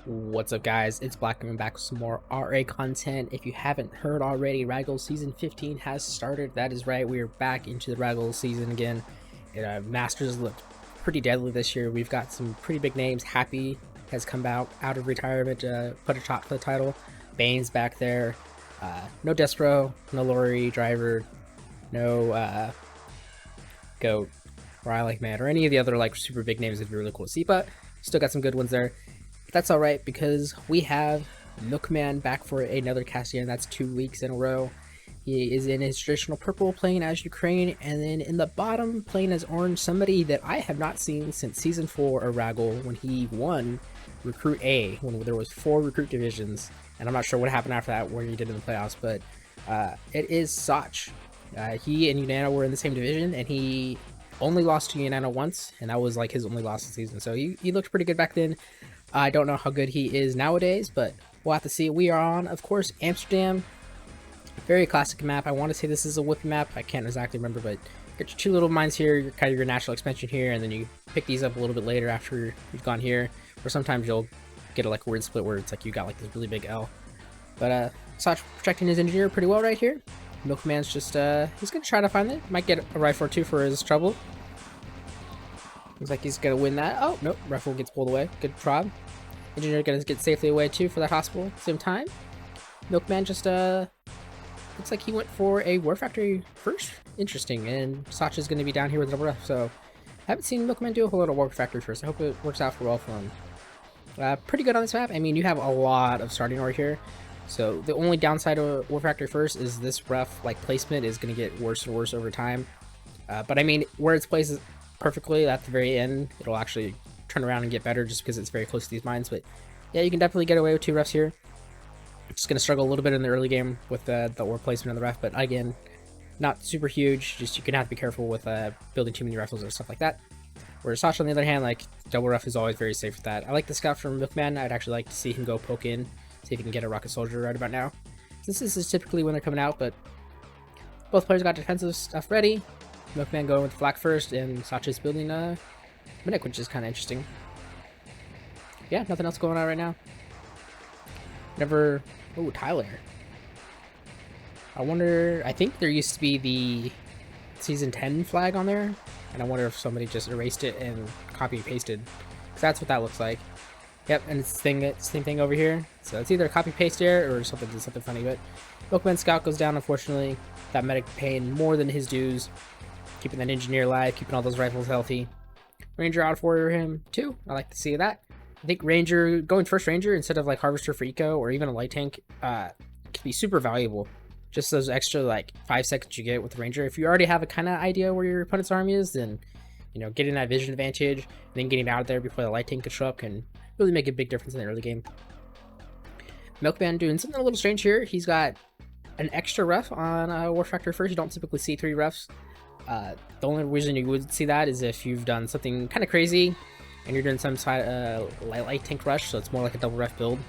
What's up, guys? It's Black coming back with some more RA content. If you haven't heard already, Ragdoll Season 15 has started. That is right, we are back into the Ragdoll season again. Masters looked pretty deadly this year. We've got some pretty big names. Happy has come out of retirement to put a top for the title. Bane's back there. No Despero, no Lori Driver, no Goat, or I Like Mad, or any of the other like super big names that'd be really cool to see, but still got some good ones there. But that's alright, because we have Milkman back for another Castian. That's 2 weeks in a row. He is in his traditional purple playing as Ukraine, and then in the bottom playing as orange, somebody that I have not seen since Season 4 of Ragdoll when he won Recruit A, when there was 4 recruit divisions, and I'm not sure what happened after that, where he did in the playoffs, but it is Sostch. He and Unano were in the same division, and he only lost to Unano once, and that was like his only loss of the season, so he looked pretty good back then. I don't know how good he is nowadays, but we'll have to see. We are on, of course, Amsterdam. Very classic map. I want to say this is a whip map. I can't exactly remember, but get your 2 little mines here, kind of your natural expansion here, and then you pick these up a little bit later after you've gone here. Or sometimes you'll get a weird split where it's like you got like this really big L. But Sostch protecting his engineer pretty well right here. Milkman's just he's gonna try to find it. Might get a rifle or 2 for his trouble. Looks like he's gonna win that. Oh, nope, rifle gets pulled away. Good prob. Engineer gonna get safely away too for that hospital at the same time. Milkman just looks like he went for a War Factory first. Interesting. And Sostch is gonna be down here with double ref, so I haven't seen Milkman do a whole lot of War Factory first. I hope it works out well for him. Pretty good on this map. I mean, you have a lot of starting ore here. So the only downside of War Factory first is this ref placement is gonna get worse and worse over time. But I mean, where it's placed perfectly at the very end, it'll actually turn around and get better just because it's very close to these mines. But yeah, you can definitely get away with 2 refs here. Just gonna struggle a little bit in the early game with the ore placement of the ref, but again, not super huge. Just you can have to be careful with building too many rifles or stuff like that. Whereas Sostch, on the other hand, double ref is always very safe with that. I like the scout from Milkman. I'd actually like to see him go poke in, see if he can get a rocket soldier right about now, since this is typically when they're coming out. But both players got defensive stuff ready. Milkman going with flak first, and Sostch is building a Minute, which is kind of interesting. Yeah, nothing else going on right now. Oh, Tyler. I think there used to be the Season 10 flag on there, and I wonder if somebody just erased it and copy pasted. Because that's what that looks like. Yep, and it's the same thing over here. So it's either a copy paste error or something funny, but Milkman's scout goes down, unfortunately. That medic paying more than his dues. Keeping that engineer alive, keeping all those rifles healthy. Ranger out for him too. I like to see that. I think Ranger, going first Ranger instead of Harvester for eco or even a light tank can be super valuable. Just those extra 5 seconds you get with the Ranger. If you already have a kind of idea where your opponent's army is, then getting that vision advantage and then getting out of there before the light tank can show up can really make a big difference in the early game. Milkman doing something a little strange here. He's got an extra ref on War Factor first. You don't typically see 3 refs. The only reason you would see that is if you've done something kind of crazy and you're doing some light tank rush, so it's more like a double ref build.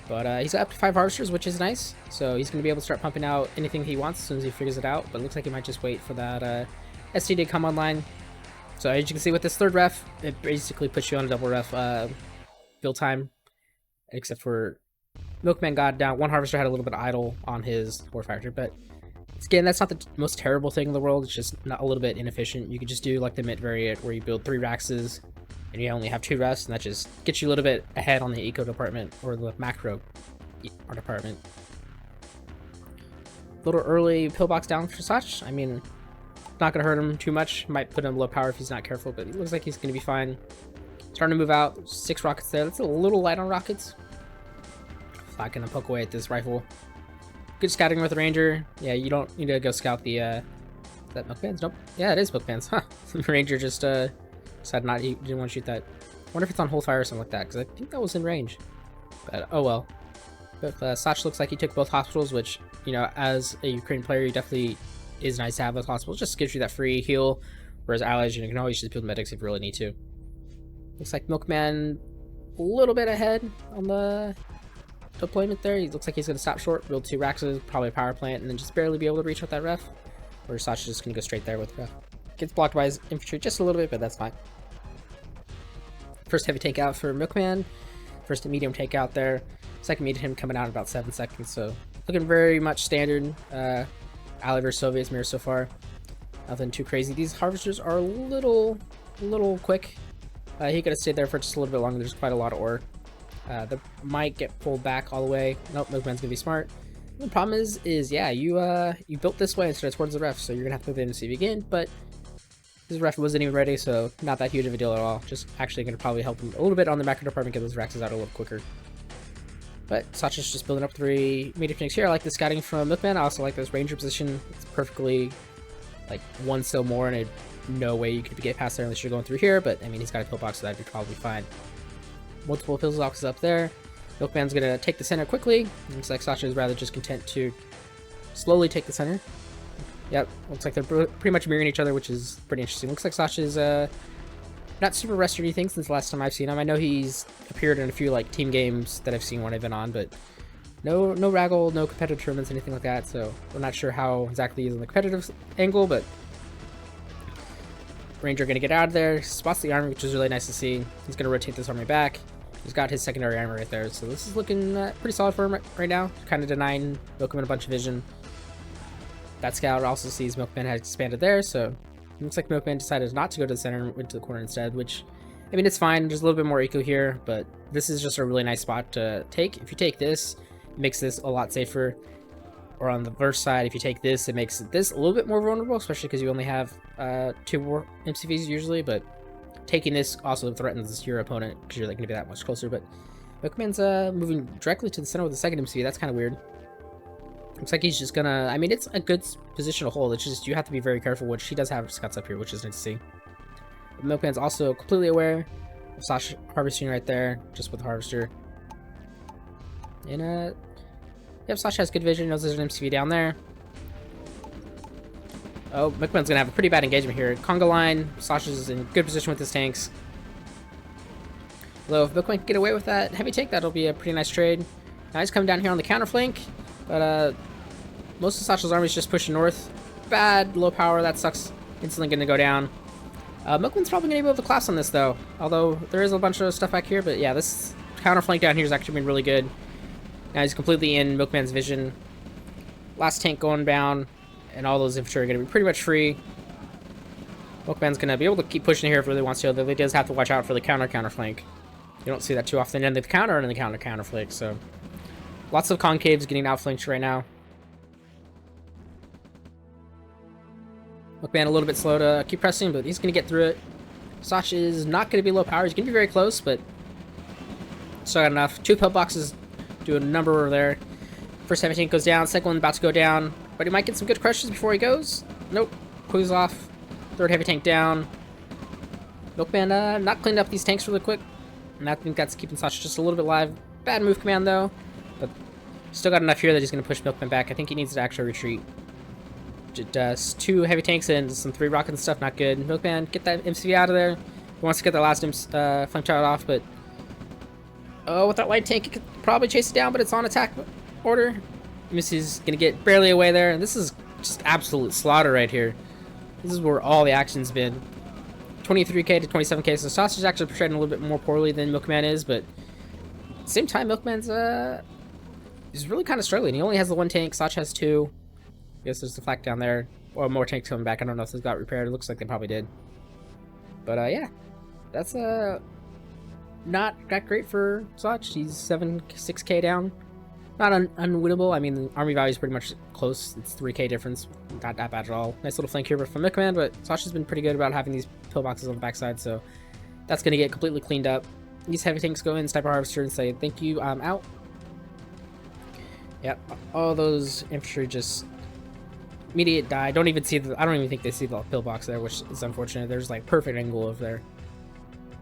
But he's got up to 5 harvesters, which is nice, so he's going to be able to start pumping out anything he wants as soon as he figures it out. But it looks like he might just wait for that SD to come online. So as you can see with this 3rd ref, it basically puts you on a double ref build time, except for Milkman got down. 1 harvester had a little bit of idle on his War Factor, but again, that's not the most terrible thing in the world. It's just not a little bit inefficient. You could just do the mid variant where you build 3 Raxes and you only have 2 refs, and that just gets you a little bit ahead on the eco department or the macro department. A little early pillbox down for Sostch. I mean, not gonna hurt him too much. Might put him low power if he's not careful, but it looks like he's gonna be fine. Starting to move out. 6 rockets there. That's a little light on rockets. Not gonna poke away at this rifle. Good scouting with the Ranger. Yeah, you don't need to go scout the, is that Milkman's? Nope. Yeah, it is Milkman's. Huh. Ranger just, decided he didn't want to shoot that. I wonder if it's on hold fire or something like that, because I think that was in range. But, oh well. But, Sostch looks like he took both hospitals, which, as a Ukraine player, definitely is nice to have those hospitals. Just gives you that free heal, whereas allies, you can always just build medics if you really need to. Looks like Milkman a little bit ahead on the deployment there. He looks like he's going to stop short, build 2 Raxes, probably a power plant, and then just barely be able to reach out that ref. Or Sostch is just going to go straight there with the ref. Gets blocked by his infantry just a little bit, but that's fine. First heavy tank out for Milkman. First medium takeout there. Second medium coming out in about 7 seconds. So looking very much standard Ally vs Soviet's mirror so far. Nothing too crazy. These harvesters are a little quick. He could have stayed there for just a little bit longer. There's quite a lot of ore. They might get pulled back all the way. Nope, Milkman's gonna be smart. The problem is yeah, you built this way instead of towards the ref, so you're gonna have to move in to see again. But this ref wasn't even ready, so not that huge of a deal at all. Just actually gonna probably help him a little bit on the macro department, get those Raxes out a little quicker. But Sostch is just building up 3 medium tanks here. I like the scouting from Milkman. I also like this ranger position. It's perfectly like 1 cell more, and no way you could get past there unless you're going through here. But I mean, he's got a pillbox, so that'd be probably fine. Multiple pillboxes up there. Milkman's gonna take the center quickly. Looks like Sostch is rather just content to slowly take the center. Yep, looks like they're pretty much mirroring each other, which is pretty interesting. Looks like Sostch is not super rested or anything since the last time I've seen him. I know he's appeared in a few like team games that I've seen when I've been on, but no Raggle, no competitive tournaments, anything like that. So we're not sure how exactly he is on the competitive angle, but Ranger gonna get out of there, spots the army, which is really nice to see. He's gonna rotate this army back. He's got his secondary armor right there, so this is looking pretty solid for him right now. Kind of denying Milkman a bunch of vision. That scout also sees Milkman has expanded there, so it looks like Milkman decided not to go to the center and went to the corner instead, which, I mean, it's fine. There's a little bit more eco here, but this is just a really nice spot to take. If you take this, it makes this a lot safer. Or on the verse side, if you take this, it makes this a little bit more vulnerable, especially because you only have 2 more MCVs usually, but taking this also threatens your opponent because you're like, going to be that much closer. But Milkman's moving directly to the center with the second MCV. That's kind of weird. Looks like he's just gonna, I mean, it's a good position to hold. It's just you have to be very careful, which he does have scouts up here, which is nice to see. But Milkman's also completely aware of Sostch harvesting right there, just with the harvester. And yep, Sostch has good vision, knows there's an MCV down there. Oh, Milkman's gonna have a pretty bad engagement here. Conga line, Sostch is in good position with his tanks. Although if Milkman can get away with that heavy take, that'll be a pretty nice trade. Now he's coming down here on the counter flank. But most of Sostch's army is just pushing north. Bad, low power, that sucks. Instantly gonna go down. Milkman's probably gonna be able to collapse on this though. Although there is a bunch of stuff back here, but yeah, this counter flank down here has actually been really good. Now he's completely in Milkman's vision. Last tank going down, and all those infantry are gonna be pretty much free. Milkman's gonna be able to keep pushing here if he really wants to, although he does have to watch out for the counter flank. You don't see that too often in the counter and in the counter flank, so. Lots of concaves getting outflanked right now. Milkman a little bit slow to keep pressing, but he's going to get through it. Sostch is not going to be low power. He's going to be very close, but still got enough. 2 pillboxes do a number over there. First heavy tank goes down. Second one about to go down. But he might get some good crushes before he goes. Nope. Clues off. Third heavy tank down. Milkman not cleaned up these tanks really quick. And I think that's keeping Sostch just a little bit alive. Bad move command, though. But still got enough here that he's going to push Milkman back. I think he needs to actually retreat. Just 2 heavy tanks and some 3 rockets and stuff. Not good. Milkman, get that MCV out of there. He wants to get the last flank child off, but... Oh, with that light tank, he could probably chase it down, but it's on attack order. Missy's going to get barely away there. And this is just absolute slaughter right here. This is where all the action's been. 23k to 27k. So Sostch is actually portrayed a little bit more poorly than Milkman is, but... At the same time, Milkman's he's really kind of struggling. He only has the 1 tank. Sostch has 2. I guess there's the flak down there. Or more tanks coming back. I don't know if this got repaired. It looks like they probably did. But yeah, that's not that great for Sostch. He's 6k down. Not unwinnable. I mean, the army value is pretty much close. It's 3k difference. Not that bad at all. Nice little flank here from Milkman, but Sostch has been pretty good about having these pillboxes on the backside, so that's going to get completely cleaned up. These heavy tanks go in, sniper harvester, and say, thank you, I'm out. Yep, all those infantry just immediate die. I don't even think they see the pillbox there, which is unfortunate. There's like perfect angle over there.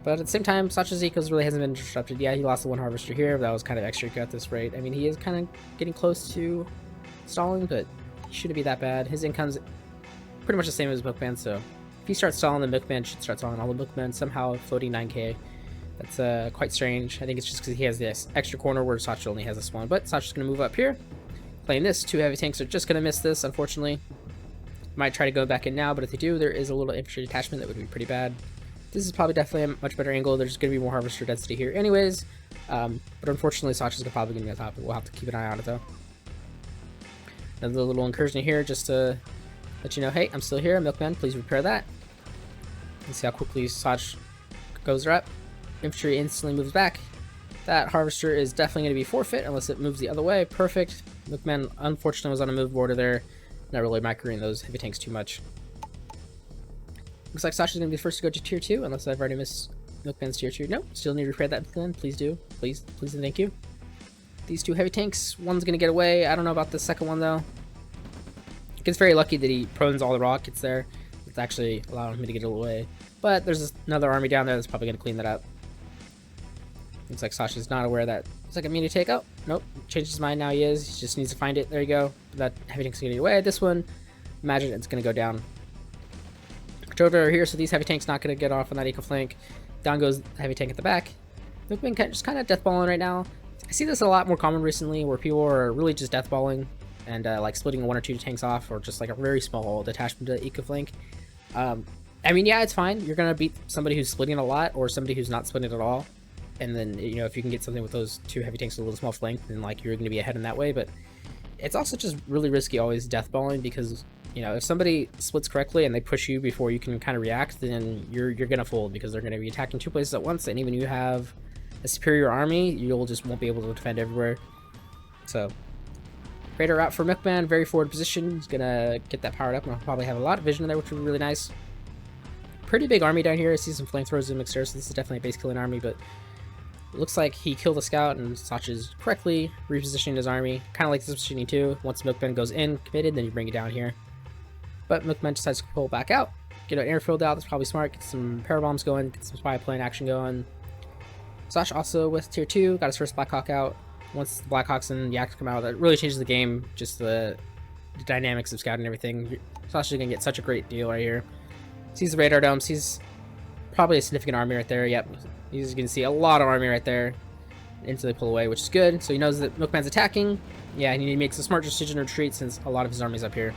But at the same time, Sostch's ecos really hasn't been disrupted. Yeah, he lost the 1 harvester here, but that was kind of extra at this rate. I mean, he is kind of getting close to stalling, but he shouldn't be that bad. His income's pretty much the same as Milkman, so if he starts stalling, the Milkman should start stalling. All the Milkman somehow floating 9k. That's quite strange. I think it's just because he has this extra corner where Sostch only has this one. But Sostch is going to move up here. Playing this, 2 heavy tanks are just going to miss this, unfortunately. Might try to go back in now, but if they do, there is a little infantry detachment that would be pretty bad. This is probably definitely a much better angle. There's going to be more harvester density here anyways. But unfortunately, Sostch is probably going to be on top. We'll have to keep an eye on it though. Another little incursion here just to let you know, hey, I'm still here. Milkman, please repair that. Let's see how quickly Sostch goes up. Infantry instantly moves back. That harvester is definitely going to be forfeit unless it moves the other way. Perfect. Milkman unfortunately was on a move border there. Not really microing those heavy tanks too much. Looks like Sostch is going to be first to go to tier 2 unless I've already missed Milkman's tier 2. Nope, still need to repair that, Milkman. Please do. Please and thank you. These 2 heavy tanks, one's going to get away. I don't know about the second one though. It's very lucky that he prones all the rockets there. It's actually allowing me to get away. But there's another army down there that's probably going to clean that up. Looks like Sostch is not aware that it's like a mini take out. Nope, changed his mind now. He is. He just needs to find it. There you go. That heavy tank's going to get away. This one, imagine it's going to go down. Controlled over here, so these heavy tanks not going to get off on that eco flank. Down goes the heavy tank at the back. Milkman just kind of deathballing right now. I see this a lot more common recently, where people are really just deathballing and like splitting 1 or 2 tanks off, or just like a very small detachment to eco flank. I mean, yeah, it's fine. You're gonna beat somebody who's splitting a lot, or somebody who's not splitting at all. And then, you know, if you can get something with those 2 heavy tanks with a little small flank, then like you're gonna be ahead in that way. But it's also just really risky always deathballing, because you know, if somebody splits correctly and they push you before you can kind of react, then you're gonna fold, because they're gonna be attacking 2 places at once, and even you have a superior army, you'll just won't be able to defend everywhere. So greater route for Milkman, very forward position. He's gonna get that powered up, and I'll probably have a lot of vision in there, which would be really nice. Pretty big army down here. I see some flamethrowers in mixed, so this is definitely a base killing army, but it looks like he killed a scout, and Sostch is correctly repositioning his army. Kind of like this positioning too. Once Milkman goes in committed, then you bring it down here. But Milkman decides to pull back out, get an airfield out. That's probably smart. Get some parabombs going, get some spy plane action going. Sostch also with tier 2 got his first Black Hawk out. Once the Black Hawks and Yaks come out, that really changes the game. Just the dynamics of scouting and everything. Sostch is gonna get such a great deal right here. Sees the radar dome. Sees probably a significant army right there. Yep, he's gonna see a lot of army right there. Instantly pull away, which is good. So he knows that Milkman's attacking. Yeah, and he makes a smart decision to retreat since a lot of his army's up here.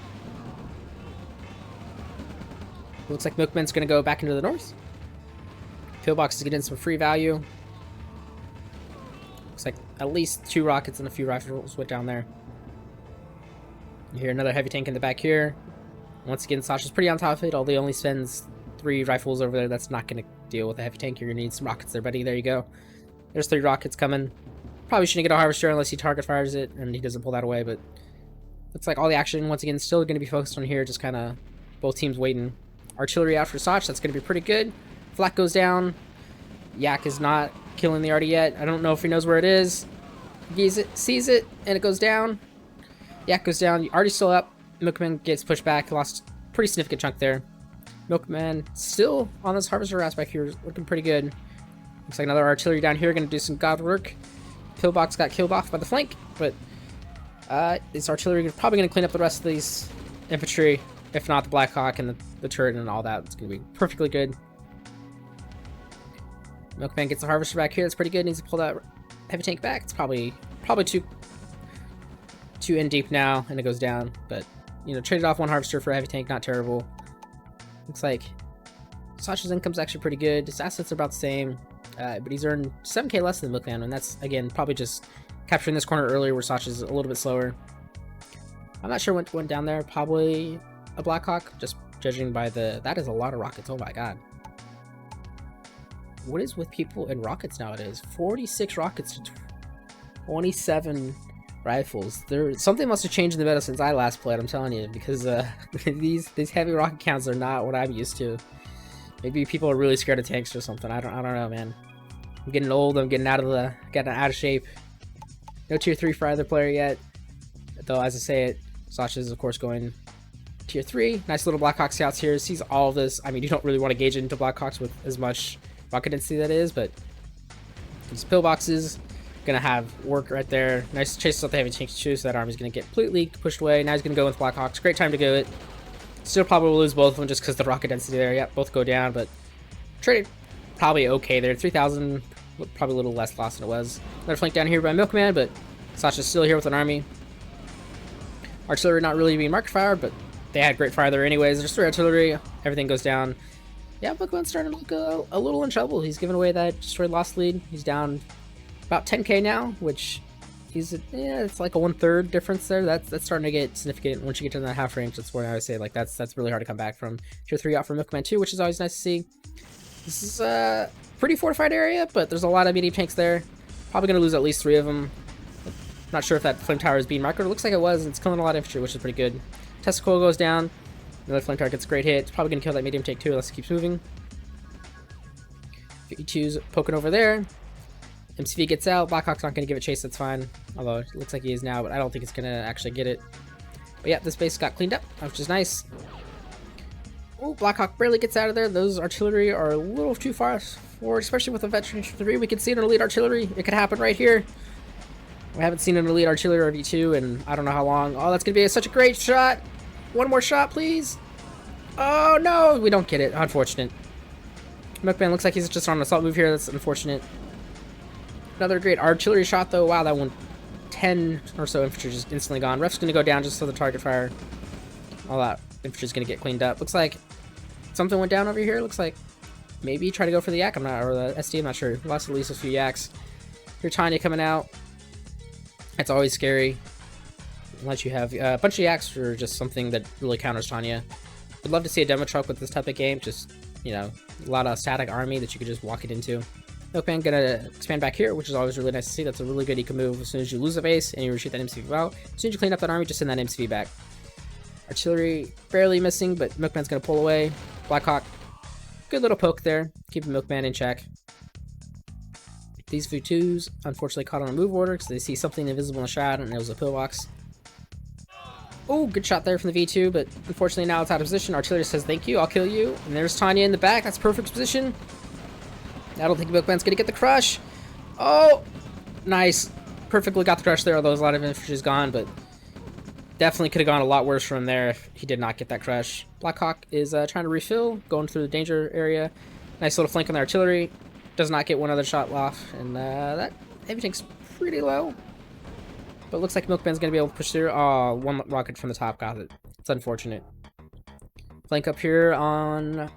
Looks like Milkman's gonna go back into the north. Pillbox is getting some free value. Looks like at least 2 rockets and a few rifles went down there. You hear another heavy tank in the back here. Once again, Sostch is pretty on top of it, although he only spends 3 rifles over there. That's not going to deal with a heavy tank. You're going to need some rockets there, buddy. There you go. There's 3 rockets coming. Probably shouldn't get a harvester unless he target fires it and he doesn't pull that away, but looks like all the action, once again, still going to be focused on here. Just kind of both teams waiting. Artillery out for Sostch. That's going to be pretty good. Flak goes down. Yak is not killing the arty yet. I don't know if he knows where it is. He sees it, and it goes down. Yak goes down. Arty's still up. Milkman gets pushed back. Lost a pretty significant chunk there. Milkman still on this harvester aspect here, looking pretty good. Looks like another artillery down here, going to do some god work. Pillbox got killed off by the flank, but this artillery is probably going to clean up the rest of these infantry. If not, the Black Hawk and the turret and all that, it's going to be perfectly good. Milkman gets the harvester back here. That's pretty good. Needs to pull that heavy tank back. It's probably too in deep now, and it goes down. But you know, traded off 1 harvester for a heavy tank, not terrible. Looks like Sostch's income's actually pretty good. His assets are about the same, but he's earned 7k less than Milkman, and that's again probably just capturing this corner earlier where Sostch is a little bit slower. I'm not sure what went down there. Probably a Black Hawk, just judging by the. That is a lot of rockets. Oh my god. What is with people and rockets nowadays? 46 rockets to 27 rifles. Something must have changed in the meta since I last played, I'm telling you, because these heavy rocket counts are not what I'm used to. Maybe people are really scared of tanks or something. I don't know, man. I'm getting old. I'm getting out of shape. No tier 3 for either player yet. Though, as I say it, Sostch is of course going tier 3. Nice little Black Hawk scouts here. Sees all of this. I mean, you don't really want to gauge into Black Hawks with as much rocket density that is, but these pillboxes gonna have work right there. Nice chases out the heavy tanks too, so that army's gonna get completely pushed away. Now he's gonna go with Black Hawks. Great time to go it. Still probably will lose both of them just because the rocket density there. Yep, both go down, but trade probably okay there. 3,000, probably a little less loss than it was. Another flank down here by Milkman, but Sostch is still here with an army. Artillery not really being market fired, but they had great fire there anyways. There's 3 artillery. Everything goes down. Yeah, Milkman's starting to look a little in trouble. He's giving away that destroyed lost lead. He's down about 10k now, which yeah, it's like a 1/3 difference there. That's starting to get significant once you get to that half range. That's where I would say like that's really hard to come back from. Tier 3 out for Milkman too, which is always nice to see. This is a pretty fortified area, but there's a lot of medium tanks there. Probably gonna lose at least 3 of them. Not sure if that flame tower is being microed. It looks like it was. It's killing a lot of infantry, which is pretty good. Testicle goes down. Another flame tower gets a great hit. It's probably gonna kill that medium tank too, unless it keeps moving. V2's poking over there. MCV gets out. Blackhawk's not going to give it chase, that's fine. Although it looks like he is now, but I don't think it's going to actually get it. But yeah, this base got cleaned up, which is nice. Oh, Blackhawk barely gets out of there. Those artillery are a little too far forward, especially with the Veteran 3. We can see an elite artillery. It could happen right here. We haven't seen an elite artillery or V2 in I don't know how long. Oh, that's going to be such a great shot. One more shot, please. Oh, no. We don't get it. Unfortunate. Milkman looks like he's just on an assault move here. That's unfortunate. Another great artillery shot, though. Wow, that one 10 or so infantry just instantly gone. Ref's going to go down just so the target fire. All that infantry is going to get cleaned up. Looks like something went down over here. Looks like maybe try to go for the yak. I'm not, or the SD. I'm not sure. Lost at least a few yaks. Here, Tanya coming out. It's always scary. Unless you have a bunch of yaks or just something that really counters Tanya. Would love to see a demo truck with this type of game. Just, you know, a lot of static army that you could just walk it into. Milkman gonna expand back here, which is always really nice to see. That's a really good eco move. As soon as you lose a base and you retreat that MCV out, as soon as you clean up that army, just send that MCV back. Artillery barely missing, but Milkman's gonna pull away. Blackhawk, good little poke there, keeping Milkman in check. These V2s unfortunately caught on a move order because they see something invisible in the shot, and it was a pillbox. Oh, good shot there from the V2, but unfortunately now it's out of position. Artillery says, thank you, I'll kill you. And there's Tanya in the back. That's perfect position. I don't think Milkman's going to get the crush. Oh, nice. Perfectly got the crush there, although a lot of infantry is gone, but definitely could have gone a lot worse from there if he did not get that crush. Blackhawk is trying to refill, going through the danger area. Nice little flank on the artillery. Does not get one other shot off, and that heavy tank's pretty low. But looks like Milkman's going to be able to push through. Oh, one rocket from the top got it. It's unfortunate. Flank up here on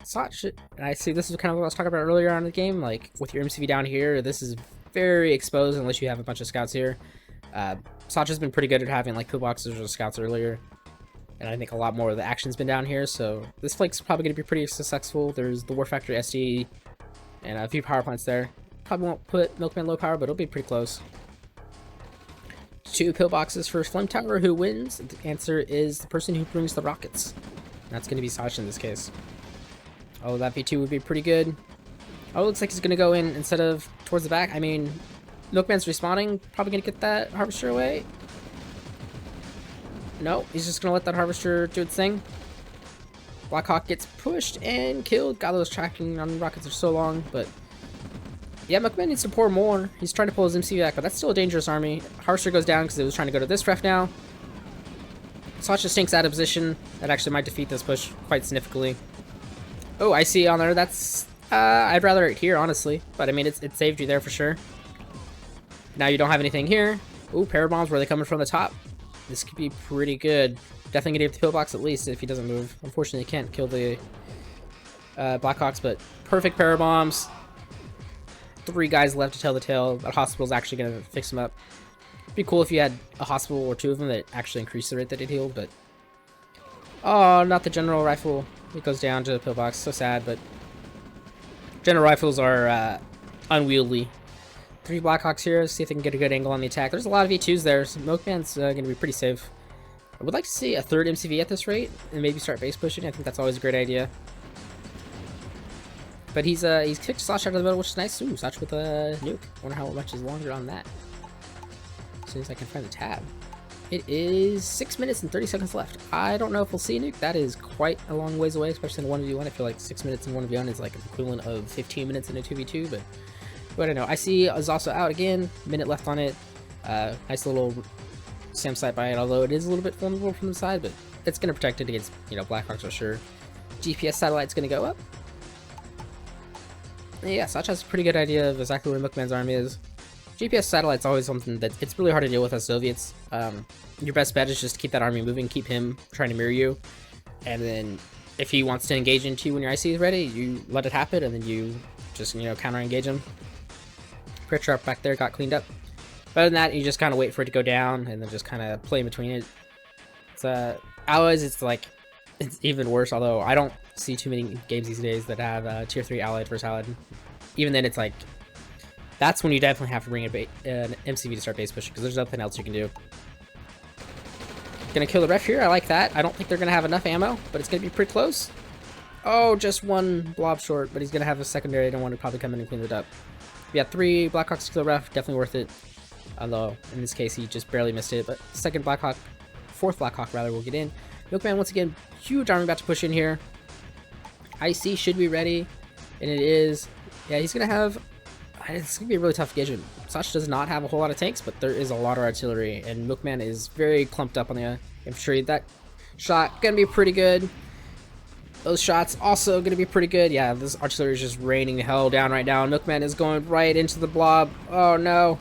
Sostch. And I see this is kind of what I was talking about earlier on in the game. Like, with your MCV down here, this is very exposed unless you have a bunch of scouts here. Sostch has been pretty good at having, like, pillboxes or scouts earlier. And I think a lot more of the action's been down here. So this flank's probably going to be pretty successful. There's the War Factory SD and a few power plants there. Probably won't put Milkman low power, but it'll be pretty close. 2 pillboxes for Flame Tower. Who wins? The answer is the person who brings the rockets. That's going to be Sostch in this case. Oh, that V2 would be pretty good. Oh, it looks like he's going to go in instead of towards the back. I mean, Milkman's respawning. Probably going to get that Harvester away. No, he's just going to let that Harvester do its thing. Blackhawk gets pushed and killed. God, those tracking on rockets are so long, but yeah, Milkman needs to pour more. He's trying to pull his MC back, but that's still a dangerous army. Harvester goes down because it was trying to go to this ref now. Sostch just sinks out of position. That actually might defeat this push quite significantly. Oh, I see on there. That's I'd rather it here, honestly, but I mean it saved you there for sure. Now you don't have anything here. Ooh, power bombs. Where are they coming from the top? This could be pretty good. Definitely gonna get the pillbox at least if he doesn't move. Unfortunately, he can't kill the Blackhawks, but perfect power bombs. 3 guys left to tell the tale. That hospital's actually gonna fix him up. It'd be cool if you had a hospital or 2 of them that actually increased the rate that it healed, but oh, not the general rifle. It goes down to the pillbox. So sad, but general rifles are unwieldy. 3 Blackhawks here. See if they can get a good angle on the attack. There's a lot of V2s there, so Milkman's gonna be pretty safe. I would like to see a 3rd MCV at this rate and maybe start base pushing. I think that's always a great idea. But he's kicked Sostch out of the middle, which is nice. Ooh, Sostch with a nuke. Wonder how much is longer on that. As soon as I can find the tab. It is 6 minutes and 30 seconds left. I don't know if we'll see a nuke. That is quite a long ways away, especially in a 1v1. I feel like 6 minutes in 1v1 is like the equivalent of 15 minutes in a 2v2, but I don't know. I see is also out again. Minute left on it. Nice little SAM site by it, although it is a little bit vulnerable from the side, but it's going to protect it against, you know, Blackhawks for sure. GPS satellite's going to go up. Yeah, Sostch has a pretty good idea of exactly where Milkman's army is. GPS satellite's always something that it's really hard to deal with as Soviets. Your best bet is just to keep that army moving, keep him trying to mirror you, and then if he wants to engage into you when your IC is ready, you let it happen, and then you just, you know, counter engage him. Crit Sharp back there got cleaned up. But other than that, you just kind of wait for it to go down, and then just kind of play in between it. It's allies, it's like, it's even worse, although I don't see too many games these days that have tier 3 allied versus allied. Even then, it's like, that's when you definitely have to bring an MCV to start base pushing, because there's nothing else you can do. Gonna kill the ref here, I like that. I don't think they're gonna have enough ammo, but it's gonna be pretty close. Oh, just one blob short, but he's gonna have a secondary. I don't want to probably come in and clean it up. Yeah, 3 Blackhawks to kill the ref, definitely worth it. Although, in this case, he just barely missed it, but second Blackhawk, fourth Blackhawk rather, will get in. Milkman, once again, huge army about to push in here. IC should be ready, and it is. Yeah, he's gonna have. It's gonna be a really tough engagement. Sostch does not have a whole lot of tanks, but there is a lot of artillery, and Milkman is very clumped up on the infantry. That shot gonna be pretty good. Those shots also gonna be pretty good. Yeah, this artillery is just raining hell down right now. Milkman is going right into the blob. Oh no!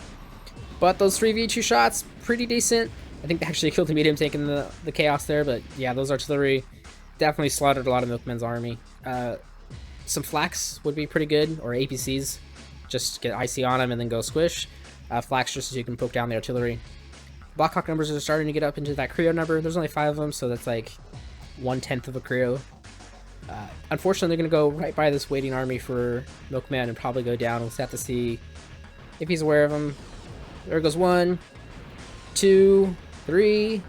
But those 3v2 shots, pretty decent. I think they actually killed the medium tank in the chaos there, but yeah, those artillery definitely slaughtered a lot of Milkman's army. Some flax would be pretty good, or APCs. Just get IC on them and then go squish. Flax just so you can poke down the artillery. Blackhawk numbers are starting to get up into that Creo number. There's only 5 of them, so that's like 1/10 of a Creo. Unfortunately, they're going to go right by this waiting army for Milkman and probably go down. We'll just have to see if he's aware of them. There goes 1, 2, 3,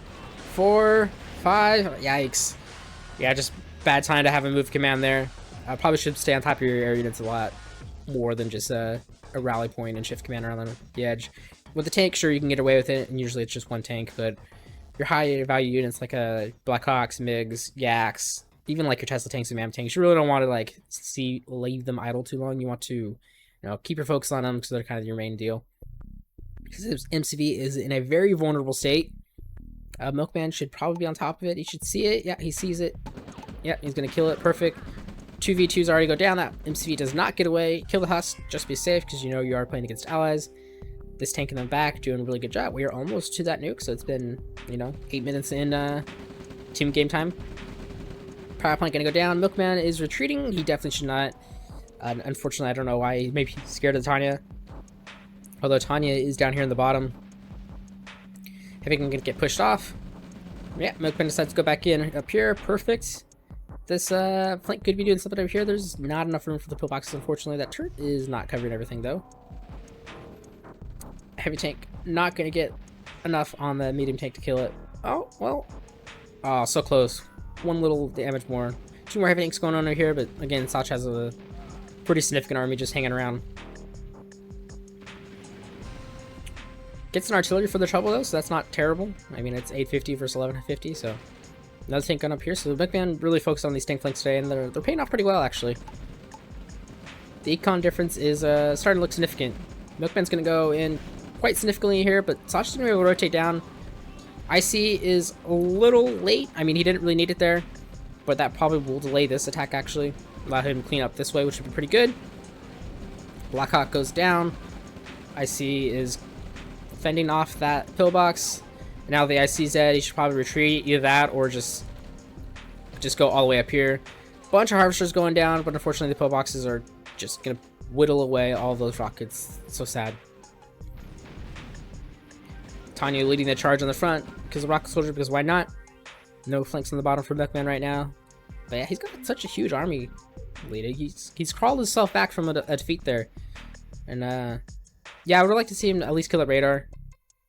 4, 5. Yikes. Yeah, just bad time to have a move command there. Probably should stay on top of your air units a lot more than just a rally point and shift command around the edge. With the tank, sure, you can get away with it, and usually it's just one tank, but your high value units like Blackhawks, MiGs, Yaks, even like your Tesla tanks and MAM tanks, you really don't want to like leave them idle too long. You want to, you know, keep your focus on them because they're kind of your main deal. Because MCV is in a very vulnerable state. Milkman should probably be on top of it. He should see it. Yeah, he sees it. Yeah, he's going to kill it. Perfect. 2v2s already go down. That MCV does not get away. Kill the husk. Just be safe because you know you are playing against allies. This tank in the back doing a really good job. We are almost to that nuke, so it's been, you know, 8 minutes in team game time. Power plant going to go down. Milkman is retreating. He definitely should not. Unfortunately, I don't know why. Maybe he's scared of Tanya. Although Tanya is down here in the bottom. I think I'm going to get pushed off. Yeah, Milkman decides to go back in up here. Perfect. This flank could be doing something over here. There's not enough room for the pillboxes, unfortunately. That turret is not covering everything, though. Heavy tank not going to get enough on the medium tank to kill it. Oh, well. Oh, so close. One little damage more. 2 more heavy tanks going on over here, but again, Sostch has a pretty significant army just hanging around. Gets an artillery for the trouble, though, so that's not terrible. I mean, it's 850 versus 1150, so another tank gun up here. So the Milkman really focused on these tank flanks today, and they're paying off pretty well, actually. The econ difference is starting to look significant. Milkman's going to go in quite significantly here, but Sostch is going to be able to rotate down. IC is a little late. I mean, he didn't really need it there, but that probably will delay this attack, actually. Allow him to clean up this way, which would be pretty good. Blackhawk goes down. IC is fending off that pillbox. Now the IC's dead. He should probably retreat, either that or just go all the way up here. Bunch of harvesters going down, but unfortunately the pillboxes are just gonna whittle away all those rockets. It's so sad. Tanya leading the charge on the front because of rocket soldier, because why not? No flanks on the bottom for Milkman right now. But yeah, he's got such a huge army leading. He's crawled himself back from a defeat there. And yeah, I would like to see him at least kill the radar.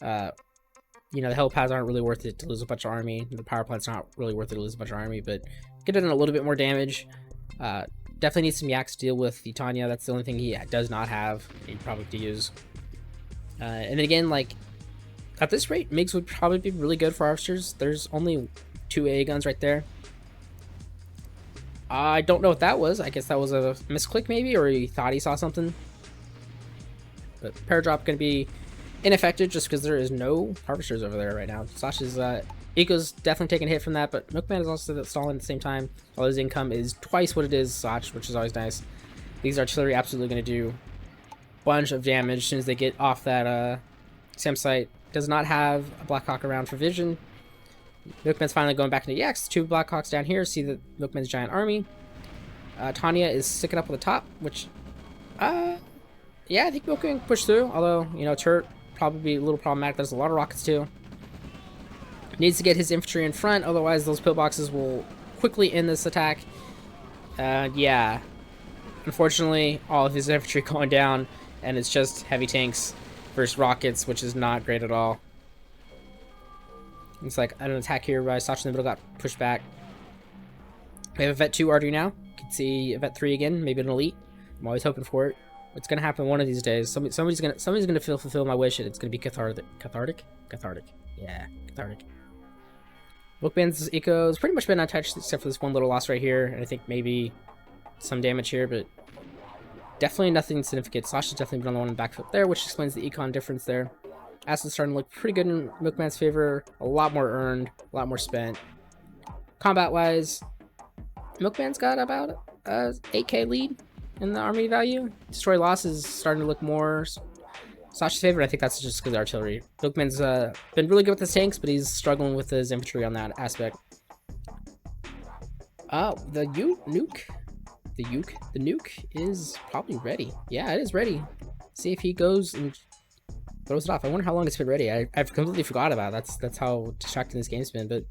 You know, the helipads aren't really worth it to lose a bunch of army. The power plant's not really worth it to lose a bunch of army, but get in a little bit more damage. Definitely needs some yaks to deal with the Tanya. That's the only thing he does not have. He'd probably have to use. And then again, like, at this rate, MiGs would probably be really good for harvesters. There's only 2 AA guns right there. I don't know what that was. I guess that was a misclick maybe, or he thought he saw something. But paradrop going to be ineffective just because there is no harvesters over there right now. Sostch's eco's definitely taking a hit from that, but Milkman is also stalling at the same time. While his income is twice what it is Sostch, which is always nice. These artillery absolutely going to do a bunch of damage as soon as they get off that SAM site. Does not have a Blackhawk around for vision. Milkman's finally going back into Yaks. 2 Blackhawks down here. See the Milkman's giant army. Tanya is sticking up on the top, which, yeah, I think Milkman can push through. Although, you know, turret probably be a little problematic. There's a lot of rockets too. Needs to get his infantry in front, otherwise those pillboxes will quickly end this attack. Yeah. Unfortunately, all of his infantry going down, and it's just heavy tanks versus rockets, which is not great at all. Looks like an attack here by Sostch in the middle got pushed back. We have a Vet 2 Artery now. You can see a Vet 3 again, maybe an Elite. I'm always hoping for it. It's gonna happen one of these days. Somebody's gonna fulfill my wish, and it's gonna be cathartic. Yeah, cathartic. Milkman's eco has pretty much been untouched except for this one little loss right here, and I think maybe some damage here, but definitely nothing significant. Sostch has definitely been on the one in the back foot there, which explains the econ difference there. Acid's starting to look pretty good in Milkman's favor. A lot more earned, a lot more spent. Combat-wise, Milkman's got about a 8k lead in the army value. Destroy loss is starting to look more Sostch's favor. I think that's just because of artillery. Milkman's been really good with his tanks, but he's struggling with his infantry on that aspect. The nuke is probably ready. Yeah, it is ready. See if he goes and throws it off. I wonder how long it's been ready. I've completely forgot about it. That's how distracting this game's been. But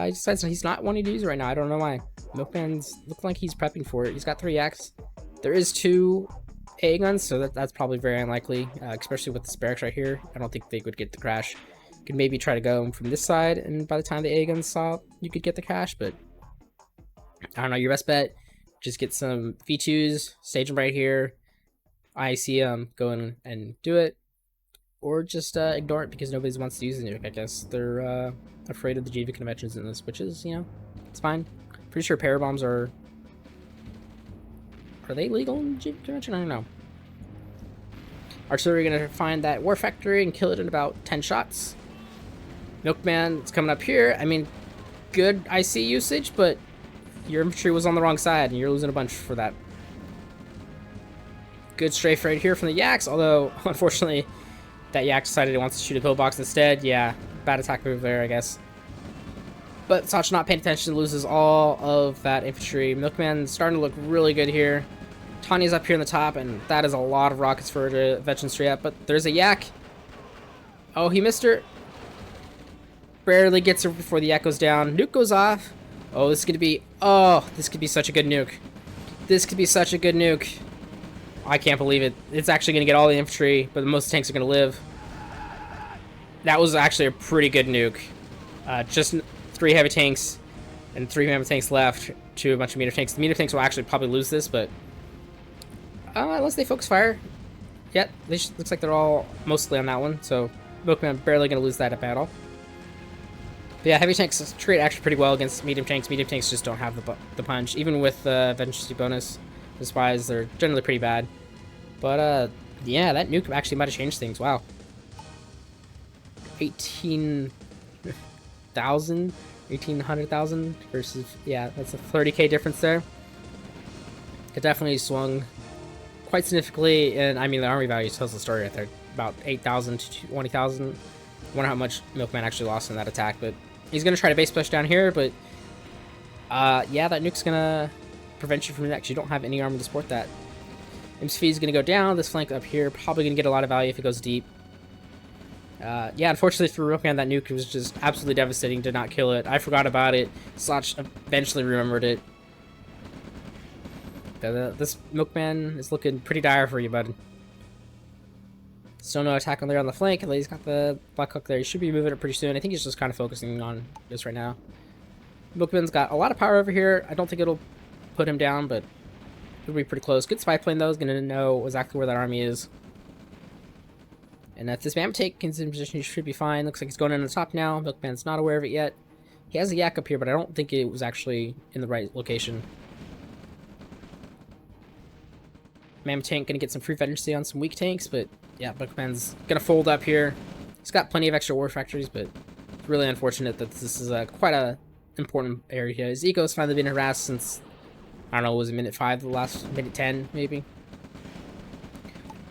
he decides he's not wanting to use it right now. I don't know why. Milkman's looking like he's prepping for it. He's got 3 Yaks. There is 2 AA guns, so that's probably very unlikely, especially with this barracks right here. I don't think they would get the crash. You could maybe try to go from this side, and by the time the AA guns saw, you could get the crash, but I don't know. Your best bet, just get some V2s, stage them right here. I see them, go in and do it. Or just ignore it because nobody wants to use the nuke, I guess. They're afraid of the GV conventions in this, which is, you know, it's fine. Pretty sure parabombs are they legal in the GV convention? I don't know. Artillery gonna find that war factory and kill it in about 10 shots. Milkman is coming up here. I mean, good IC usage, but your infantry was on the wrong side and you're losing a bunch for that. Good strafe right here from the Yaks, although unfortunately that Yak decided it wants to shoot a pillbox instead. Yeah, bad attack move there, I guess. But Sostch not paying attention, loses all of that infantry. Milkman's starting to look really good here. Tanya's up here in the top, and that is a lot of rockets for her to veteran straight up. But there's a Yak. Oh, he missed her. Barely gets her before the Yak goes down. Nuke goes off. Oh, this is gonna be. Oh, this could be such a good nuke. This could be such a good nuke. I can't believe it. It's actually gonna get all the infantry, but most tanks are gonna live. That was actually a pretty good nuke. Just 3 heavy tanks and 3 heavy tanks left to a bunch of meter tanks. The meter tanks will actually probably lose this, but unless they focus fire. Yeah, looks like they're all mostly on that one, so Milkman barely gonna lose that at battle. But yeah, heavy tanks trade actually pretty well against medium tanks. Medium tanks just don't have the punch, even with the efficiency bonus. Despise, they're generally pretty bad. But yeah, that nuke actually might have changed things. Wow. 1800,000 versus, yeah, that's a 30k difference there. It definitely swung quite significantly, and I mean the army value tells the story right there. About 8,000 to 20,000. I wonder how much Milkman actually lost in that attack, but he's gonna try to base push down here, but yeah, that nuke's gonna prevent you from next. You don't have any armor to support that. MCV is gonna go down. This flank up here probably gonna get a lot of value if it goes deep. Yeah, unfortunately for Milkman, that nuke was just absolutely devastating. Did not kill it. I forgot about it. Sostch eventually remembered it. This Milkman is looking pretty dire for you, bud. Still no attack on there on the flank. He's got the Black Hook there. He should be moving it pretty soon. I think he's just kind of focusing on this right now. Milkman's got a lot of power over here. I don't think it'll put him down, but it'll be pretty close. Good spy plane, though, is going to know exactly where that army is. And if this Mammoth take is in position, he should be fine. Looks like he's going in on the top now. Milkman's not aware of it yet. He has a Yak up here, but I don't think it was actually in the right location. Mammoth tank going to get some free vengeance on some weak tanks, but yeah, Milkman's going to fold up here. He's got plenty of extra war factories, but it's really unfortunate that this is quite a important area here. His eco's finally been harassed since, I don't know, it was minute 5, the last minute 10, maybe.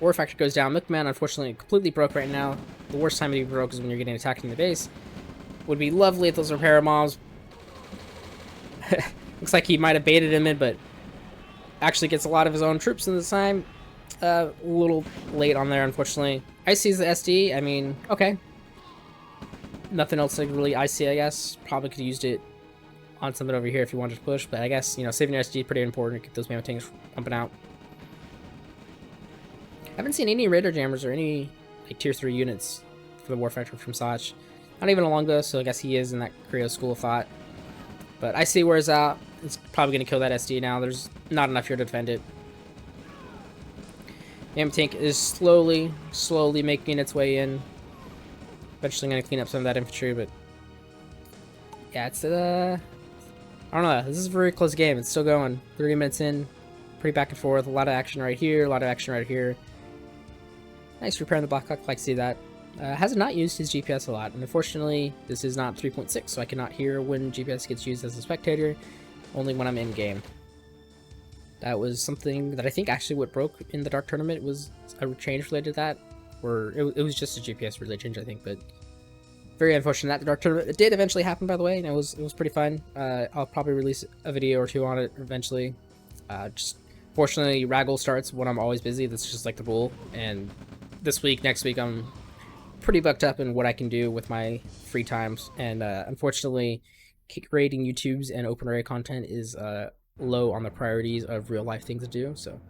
War factor goes down. Milkman, unfortunately, completely broke right now. The worst time to be broke is when you're getting attacked in the base. Would be lovely if those were parabobs. Looks like he might have baited him in, but actually gets a lot of his own troops in this time. A little late on there, unfortunately. IC's the SD. I mean, okay. Nothing else like really IC, I guess. Probably could have used it on something over here if you wanted to push, but I guess, you know, saving your SD is pretty important to get those mammo tanks pumping out. I haven't seen any radar jammers or any like tier 3 units for the War Factor from Sostch. Not even a longbow, so I guess he is in that Creo school of thought. But IC wears out. It's probably going to kill that SD now. There's not enough here to defend it. Mammo tank is slowly making its way in. Eventually going to clean up some of that infantry, but yeah, it's I don't know. This is a very close game. It's still going. 30 minutes in, pretty back and forth. A lot of action right here. A lot of action right here. Nice repairing the Black Hawk. Like to see that. Has not used his GPS a lot, and unfortunately, this is not 3.6, so I cannot hear when GPS gets used as a spectator. Only when I'm in game. That was something that I think actually what broke in the Dark Tournament was a change related to that, or it was just a GPS related change, I think. But very unfortunate that the Dark Tournament. It did eventually happen, by the way, and it was pretty fun. I'll probably release a video or two on it eventually. Just fortunately, Raggle starts when I'm always busy. That's just like the rule. And this week, next week, I'm pretty booked up in what I can do with my free times. And unfortunately, creating YouTubes and OpenRA content is low on the priorities of real life things to do. So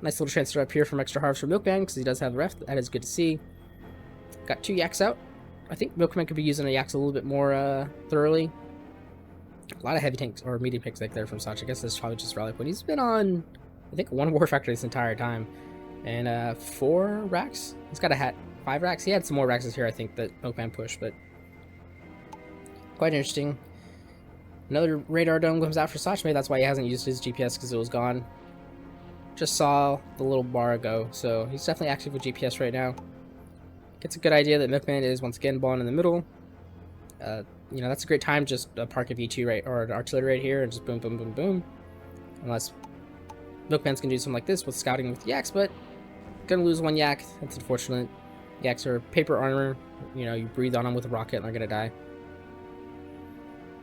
nice little transfer up here from extra harvest for Milkman because he does have the ref. That is good to see. Got 2 yaks out. I think Milkman could be using the yaks a little bit more thoroughly. A lot of heavy tanks or medium tanks like there from Sostch. I guess this is probably just rally point. He's been on, I think, 1 War Factory this entire time. And 4 racks. He's got a 5 racks. He had some more racks here, I think, that Milkman pushed, but quite interesting. Another radar dome comes out for Sostch. Maybe that's why he hasn't used his GPS, because it was gone. Just saw the little bar go, so he's definitely active with GPS right now. Gets a good idea that Milkman is once again balling in the middle. You know, that's a great time. Just park a V2 right or an artillery right here and just boom, boom, boom, boom. Unless Milkman's gonna do something like this with scouting with yaks, but gonna lose 1 yak. That's unfortunate. Yaks are paper armor. You know, you breathe on them with a rocket and they're gonna die.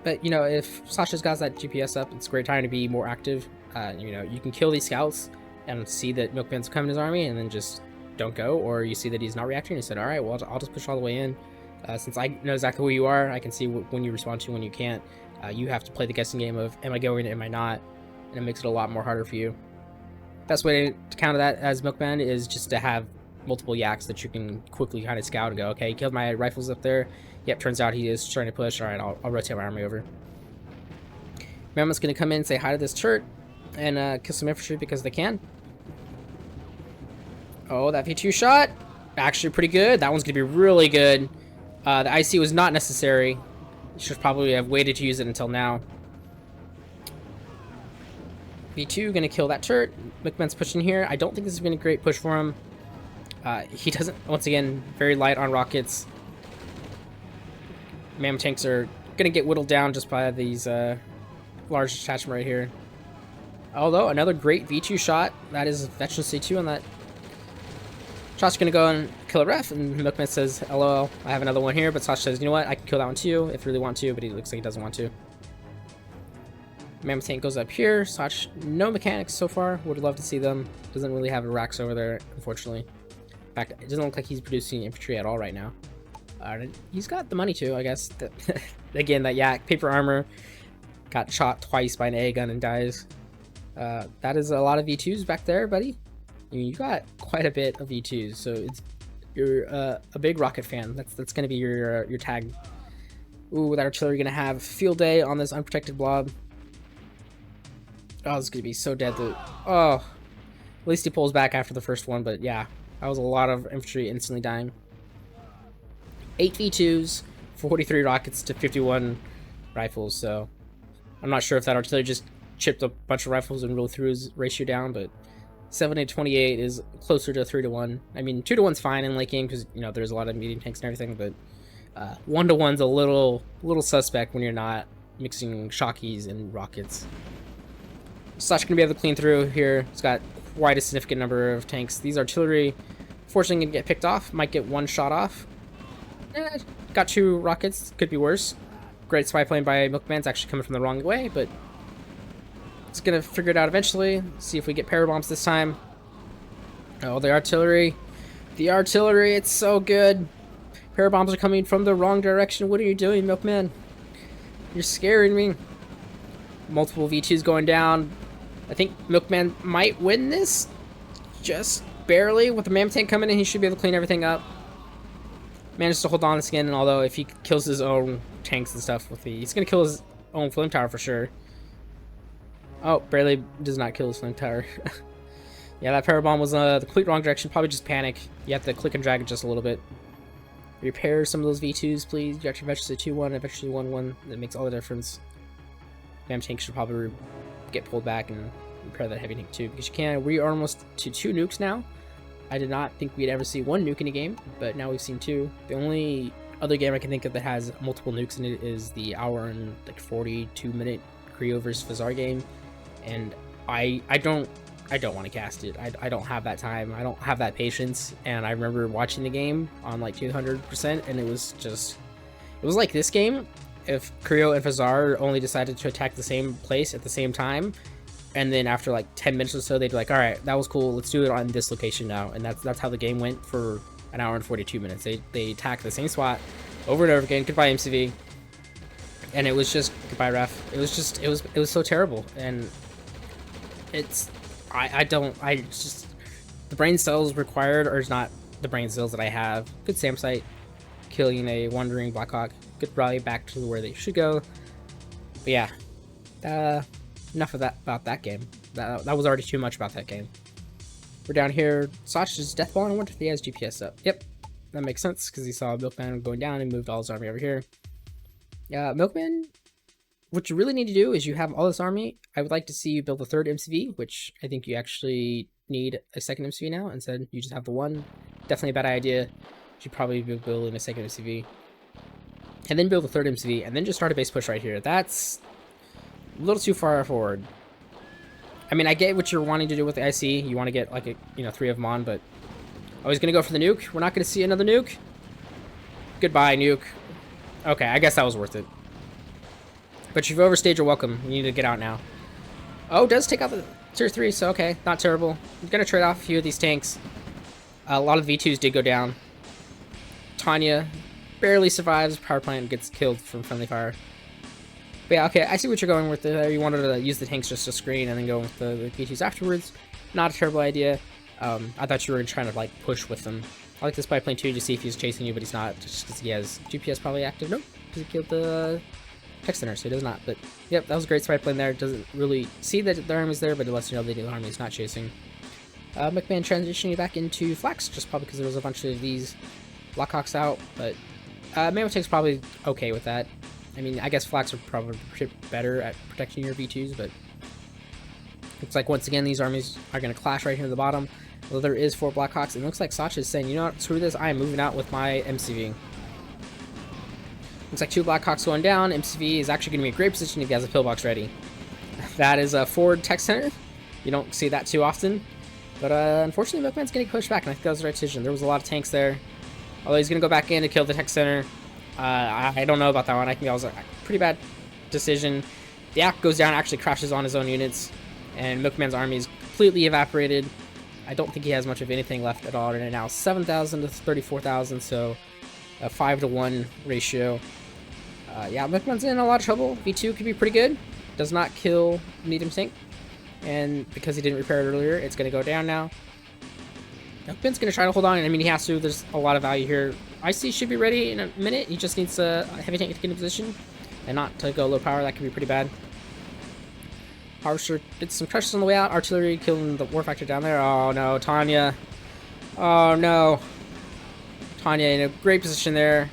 But you know, if Sasha's got that GPS up, it's a great time to be more active. You know, you can kill these scouts and see that Milkman's coming his army, and then just don't go. Or you see that he's not reacting, and you said, all right, well, I'll just push all the way in. Since I know exactly who you are, I can see when you respond to, when you can't. You have to play the guessing game of, am I going, am I not? And it makes it a lot more harder for you. Best way to counter that as Milkman is just to have multiple yaks that you can quickly kind of scout and go, okay, he killed my rifles up there. Yep, turns out he is trying to push. All right, I'll rotate my army over. Mammoth's going to come in and say hi to this turret and kill some infantry because they can. Oh, that V2 shot. Actually pretty good. That one's going to be really good. The IC was not necessary. Should probably have waited to use it until now. V2 going to kill that turret. Milkman's pushing here. I don't think this has been a great push for him. He doesn't, once again, very light on rockets. Mammo tanks are going to get whittled down just by these large detachment right here. Although, another great V2 shot. That is Veteran C2 on that. Shot's going to go and kill a ref, and Milkman says, LOL, I have another one here, but Sostch says, you know what, I can kill that one too, if you really want to, but he looks like he doesn't want to. Mammo tank goes up here. Sostch, no mechanics so far. Would love to see them. Doesn't really have a racks over there, unfortunately. In fact, it doesn't look like he's producing infantry at all right now. He's got the money too, I guess. Again, that yak, paper armor, got shot twice by an A gun and dies. That is a lot of V2s back there, buddy. I mean, you got quite a bit of V2s, so you're a big rocket fan. That's gonna be your tag. Ooh, that artillery gonna have field day on this unprotected blob. Oh, this is gonna be so dead. Oh, at least he pulls back after the first one, but yeah, that was a lot of infantry instantly dying. 8 V2s, 43 rockets to 51 rifles, so I'm not sure if that artillery just chipped a bunch of rifles and rolled through his ratio down, but 7 to 28 is closer to 3 to 1. I mean, 2 to 1's fine in late game because, you know, there's a lot of medium tanks and everything, but 1 to 1's a little suspect when you're not mixing shockies and rockets. Sostch gonna be able to clean through here. It's got quite a significant number of tanks. These artillery, fortunately, gonna get picked off. Might get 1 shot off. got 2 rockets. Could be worse. Great spy plane by Milkman's actually coming from the wrong way, but it's gonna figure it out eventually. See if we get parabombs this time. Oh, the artillery. The artillery, it's so good. Parabombs are coming from the wrong direction. What are you doing, Milkman? You're scaring me. Multiple V2s going down. I think Milkman might win this. Just barely. With the Mam tank coming in, he should be able to clean everything up. Manages to hold on to the skin, and although if he kills his own tanks and stuff with the... He's going to kill his own flame tower for sure. Oh, barely does not kill his flame tower. Yeah, that parabomb was the complete wrong direction. Probably just panic. You have to click and drag it just a little bit. Repair some of those V2s, please. You got your eventually 2-1, eventually 1-1. That makes all the difference. Mam tank should probably get pulled back and repair that heavy tank too, because you can. We are almost to 2 nukes now. I did not think we'd ever see 1 nuke in a game, but now we've seen 2. The only other game I can think of that has multiple nukes in it is the hour and like 42-minute Creo versus Fazar game, and I don't want to cast it. I don't have that time. I don't have that patience. And I remember watching the game on like 200%, and it was like this game if Creo and Fazar only decided to attack the same place at the same time, and then after like 10 minutes or so, they'd be like, all right, that was cool. Let's do it on this location now. And that's how the game went for an hour and 42 minutes. They attacked the same spot over and over again. Goodbye, MCV. And it was just goodbye, ref. It was so terrible. And it's, the brain cells required are not the brain cells that I have. Good SAM site, killing a wandering Blackhawk. Good rally back to where they should go. But yeah, enough of that about that game. That was already too much about that game. We're down here. Sostch is death ball. I wonder if he has GPS up. Yep, that makes sense because he saw Milkman going down and moved all his army over here. Milkman, what you really need to do is you have all this army. I would like to see you build a 3rd MCV, which I think you actually need a 2nd MCV now. Instead, you just have the 1. Definitely a bad idea. You should probably be building a 2nd MCV. And then build a 3rd MCV, and then just start a base push right here. That's a little too far forward. I mean, I get what you're wanting to do with the IC. You want to get like 3 of them on, but oh, he's gonna go for the nuke. We're not gonna see another nuke. Goodbye, nuke. Okay, I guess that was worth it. But you've overstayed your welcome. You need to get out now. Oh, does take out the tier 3, so okay, not terrible. I'm gonna trade off a few of these tanks. A lot of V2s did go down. Tanya barely survives. Power plant gets killed from friendly fire. But yeah, okay, I see what you're going with there. You wanted to use the tanks just to screen and then go with the V2s afterwards. Not a terrible idea. I thought you were trying to like push with them. I like this spy plane too to see if he's chasing you, but he's not, just because he has GPS probably active. Nope, because he killed the tech center, so he does not. But yep, that was a great spy plane there. Doesn't really see that the army's there, but it lets you know the army's not chasing. Milkman transitioning back into Flax, just probably because there was a bunch of these Blackhawks out, but Mammotek's probably okay with that. I mean, I guess Flax are probably better at protecting your V2s, but looks like once again these armies are going to clash right here at the bottom. Well, there is 4 Blackhawks, and it looks like Sostch is saying, you know what, screw this, I am moving out with my MCV. Looks like 2 Blackhawks going down. MCV is actually going to be in a great position if he has a pillbox ready. That is a forward tech center. You don't see that too often. But unfortunately, Milkman's getting pushed back, and I think that was the right decision. There was a lot of tanks there. Although he's going to go back in to kill the tech center. I don't know about that one. I think that was a pretty bad decision. The Yak goes down, actually crashes on his own units, and Milkman's army is completely evaporated. I don't think he has much of anything left at all right now. 7,000 to 34,000, so a 5-to-1 ratio. Yeah, Milkman's in a lot of trouble. V2 could be pretty good. Does not kill medium tank, and because he didn't repair it earlier, it's going to go down now. Milkman's going to try to hold on, and I mean, he has to. There's a lot of value here. IC should be ready in a minute. He just needs a heavy tank to get in position and not to go low power. That could be pretty bad. Harvester did some crushes on the way out. Artillery killing the war factor down there. Oh no, Tanya. Oh no. Tanya in a great position there.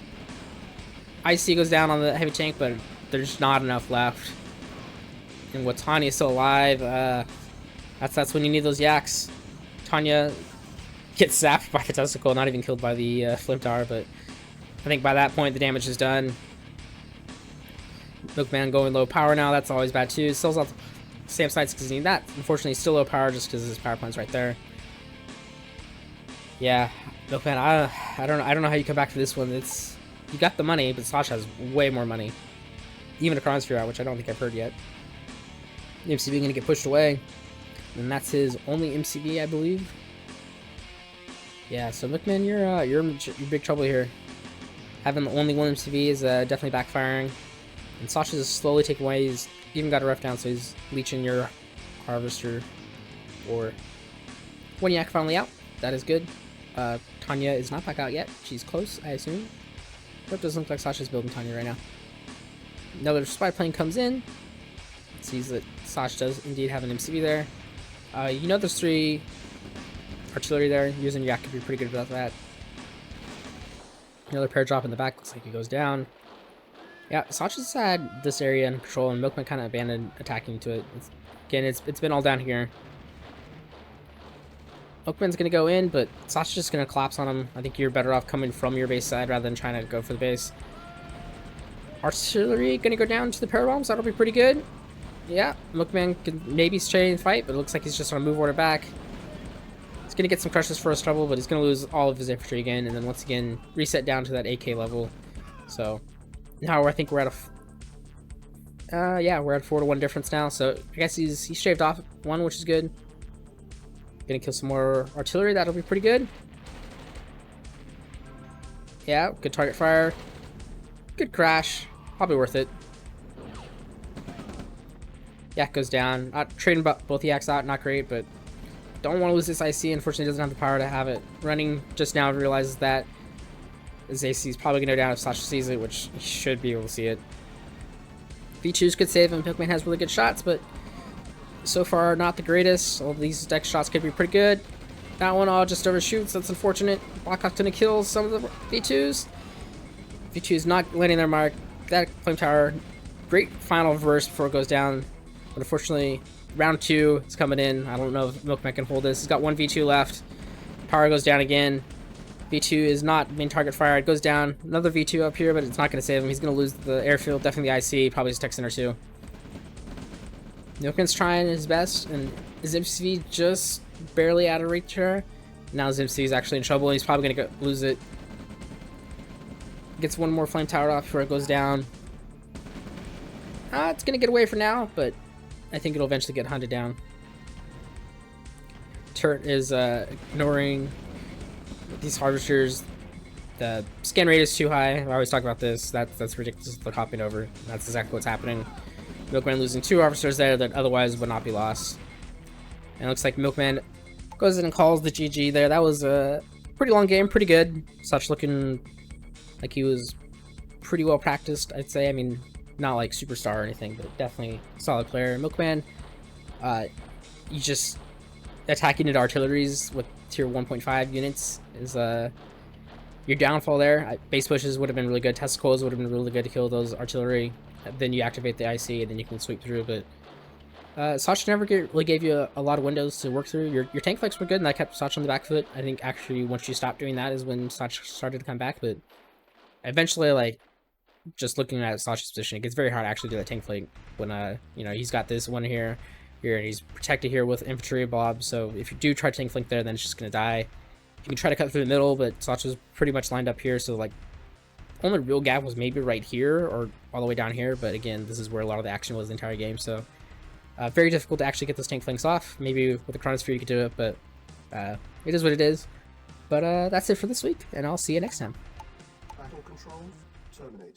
IC goes down on the heavy tank, but there's not enough left. And with Tanya still alive, that's when you need those yaks. Tanya gets zapped by the testicle, not even killed by the flame tower, but I think by that point the damage is done. Milkman going low power now, that's always bad too. Sells off SAM sites because he needs that. Unfortunately, he's still low power just because his power plant's right there. Yeah, Milkman, I don't know how you come back to this one. You got the money, but Sostch has way more money. Even a Chronosphere out, which I don't think I've heard yet. The MCV gonna get pushed away. And that's his only MCV, I believe. Yeah, so Milkman, you're in big trouble here. Having the only one MCV is definitely backfiring. And Sostch is slowly taking away. He's even got a ref down, so he's leeching your Harvester. Or one yak finally out. That is good. Tanya is not back out yet. She's close, I assume. But it doesn't look like Sasha's building Tanya right now. Another spy plane comes in. Sees that Sostch does indeed have an MCV there. You know there's 3 artillery there. Using yak could be pretty good about that. Another pair drop in the back. Looks like he goes down. Yeah, Sostch has had this area in control, and Milkman kind of abandoned attacking to it. Again, it's been all down here. Milkman's going to go in, but Sostch is just going to collapse on him. I think you're better off coming from your base side rather than trying to go for the base. Artillery going to go down to the parabombs. That'll be pretty good. Yeah, Milkman can maybe stay and fight, but it looks like he's just on a move order back. He's going to get some crushes for his trouble, but he's going to lose all of his infantry again, and then once again reset down to that AK level. So now I think we're at yeah, we're at 4-1 difference now. So I guess he shaved off 1, which is good. Gonna kill some more artillery. That'll be pretty good. Yeah, good target fire. Good crash. Probably worth it. Yak goes down. Trading both yaks out, not great, but don't want to lose this IC. Unfortunately, doesn't have the power to have it running. Just now realizes that his AC is probably going to go down if Sostch sees it, which he should be able to see it. V2s could save him. Milkman has really good shots, but so far not the greatest. All these deck shots could be pretty good. That one all just overshoots. That's unfortunate. Blackhawk gonna kill some of the V2s. V2s not landing their mark. That flame tower, great final verse before it goes down. But unfortunately, round 2 is coming in. I don't know if Milkman can hold this. He's got 1 V2 left. Power goes down again. V2 is not main target fire. It goes down. Another V2 up here, but it's not going to save him. He's going to lose the airfield, definitely the IC, probably his tech center too. Milkman's trying his best, and his MCV just barely out of reach here. Now his MCV is actually in trouble, and he's probably going to lose it. Gets 1 more flame tower off before it goes down. It's going to get away for now, but I think it'll eventually get hunted down. Turret is ignoring these harvesters. The scan rate is too high. I always talk about this. That's ridiculous. They're hopping over. That's exactly what's happening. Milkman losing 2 harvesters there that otherwise would not be lost. And it looks like Milkman goes in and calls the GG there. That was a pretty long game, pretty good. Sostch looking like he was pretty well practiced, I'd say. I mean, not like superstar or anything, but definitely solid player. Milkman, you just attacking into artilleries with tier 1.5 units is your downfall there. Base pushes would have been really good. Testicles would have been really good to kill those artillery. Then you activate the IC and then you can sweep through. But Sostch never really gave you a lot of windows to work through. Your tank flanks were good, and that kept Sostch on the back foot. I think actually once you stopped doing that is when Sostch started to come back. But eventually, like, just looking at Sostch's position, it gets very hard to actually do that tank flank when you know, he's got this one here, and he's protected here with infantry blob. So if you do try to tank flank there, then it's just gonna die. You can try to cut through the middle, but Sostch is pretty much lined up here. So like, only real gap was maybe right here or all the way down here. But again, this is where a lot of the action was the entire game. So very difficult to actually get those tank flanks off. Maybe with the Chronosphere you could do it, but it is what it is. But that's it for this week, and I'll see you next time. Battle controls terminated.